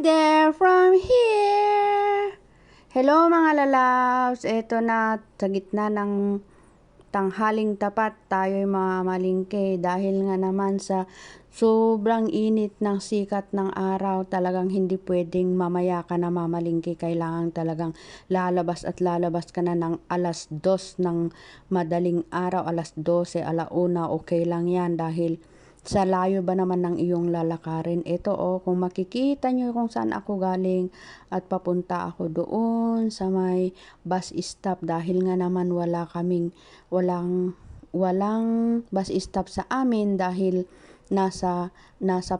there from here. Hello mga lalabs, eto na sa gitna ng tanghaling tapat tayo'y mamalingke dahil nga naman sa sobrang init ng sikat ng araw, talagang hindi pwedeng mamaya ka na mamalingke, kailangan talagang lalabas at lalabas ka na ng alas 2 ng madaling araw, alas 12, alauna, okay lang yan dahil sa layo ba naman ng iyong lalakarin. Ito kung makikita nyo kung saan ako galing at papunta ako doon sa may bus stop dahil nga naman walang bus stop sa amin dahil nasa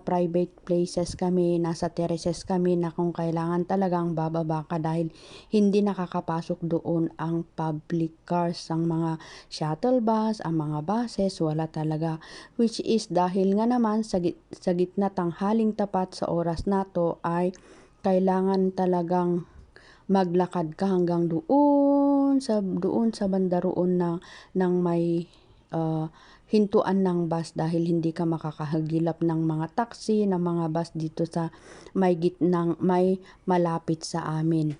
private places kami, nasa terraces kami na kung kailangan talagang bababa ka dahil hindi nakakapasok doon ang public cars, ang mga shuttle bus, ang mga buses, wala talaga. Which is dahil nga naman sa gitna tanghaling tapat sa oras na to ay kailangan talagang maglakad ka hanggang doon sa banda roon ng may hintuan ng bus dahil hindi ka makakahagilap ng mga taxi, ng mga bus dito sa may malapit sa amin.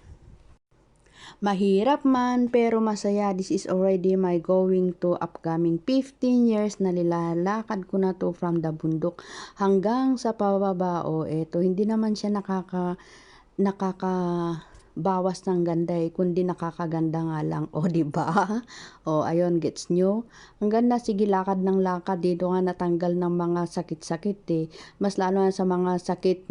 Mahirap man pero masaya. This is already my going to upcoming 15 years na nilalakad ko na to from the bundok hanggang sa pababa. Eto, hindi naman siya bawas ng ganda kundi nakakaganda nga lang. Di ba? Ayun, gets nyo? Ang ganda, sige, lakad ng lakad. Dito nga natanggal ng mga sakit-sakit Mas lalo na sa mga sakit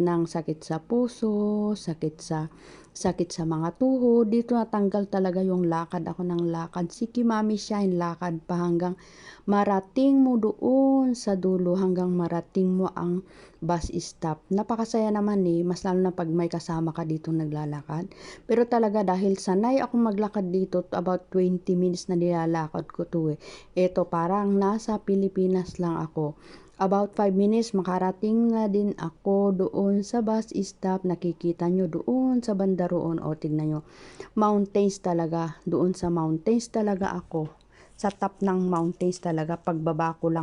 sa puso, sakit sa mga tuhod. Dito natanggal talaga yung lakad. Ako ng lakad. Sige, Mami Shine, lakad pa hanggang marating mo doon sa dulo, hanggang marating mo ang bus stop. Napakasaya naman mas lalo na pag may kasama ka dito naglalakad. Pero talaga dahil sanay akong maglakad dito, about 20 minutes na nilalakad ko to Ito parang nasa Pilipinas lang ako. About 5 minutes makarating na din ako doon sa bus stop. Nakikita nyo doon sa banda roon. Tignan nyo. Mountains talaga. Doon sa mountains talaga ako. Sa top ng mountains talaga, pagbaba ko,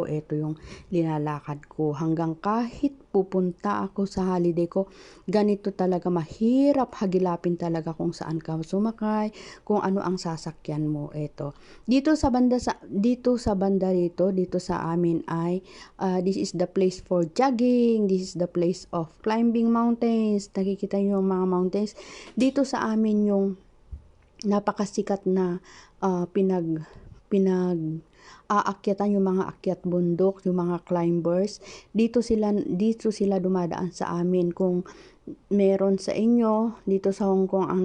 ito yung linalakad ko hanggang kahit pupunta ako sa holiday ko, ganito talaga, mahirap hagilapin talaga kung saan ka sumakay, kung ano ang sasakyan mo. Dito sa banda dito sa amin ay this is the place for jogging, this is the place of climbing mountains. Nakikita niyo yung mga mountains dito sa amin, yung napakasikat na aakyatan, yung mga akyat bundok, yung mga climbers. Dito sila dumadaan sa amin. Kung meron sa inyo dito sa Hong Kong ang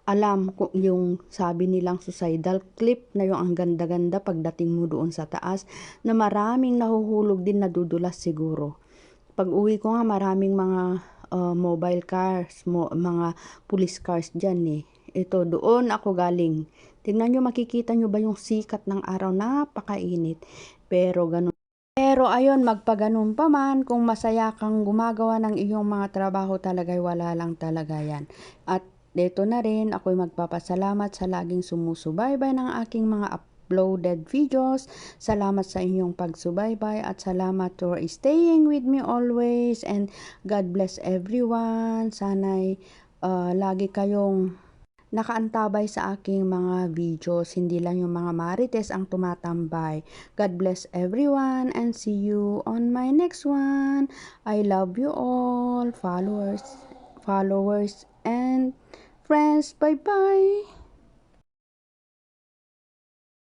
alam kung yung sabi nilang suicidal cliff na yung ang ganda-ganda pagdating mo doon sa taas, na maraming nahuhulog din, nadudulas siguro. Pag uwi ko nga, maraming mga mobile cars, mga police cars dyan Ito, doon ako galing. Tingnan nyo, makikita nyo ba yung sikat ng araw, napakainit. Pero ayun, magpaganon pa man, kung masaya kang gumagawa ng iyong mga trabaho, talaga wala lang talaga yan. At dito na rin, ako'y magpapasalamat sa laging sumusubaybay ng aking mga uploaded videos. Salamat sa inyong pagsubaybay at salamat for staying with me always, and God bless everyone. Sana'y lagi kayong nakaantabay sa aking mga videos, hindi lang yung mga marites ang tumatambay. God bless everyone and see you on my next one. I love you all, followers and friends. Bye bye.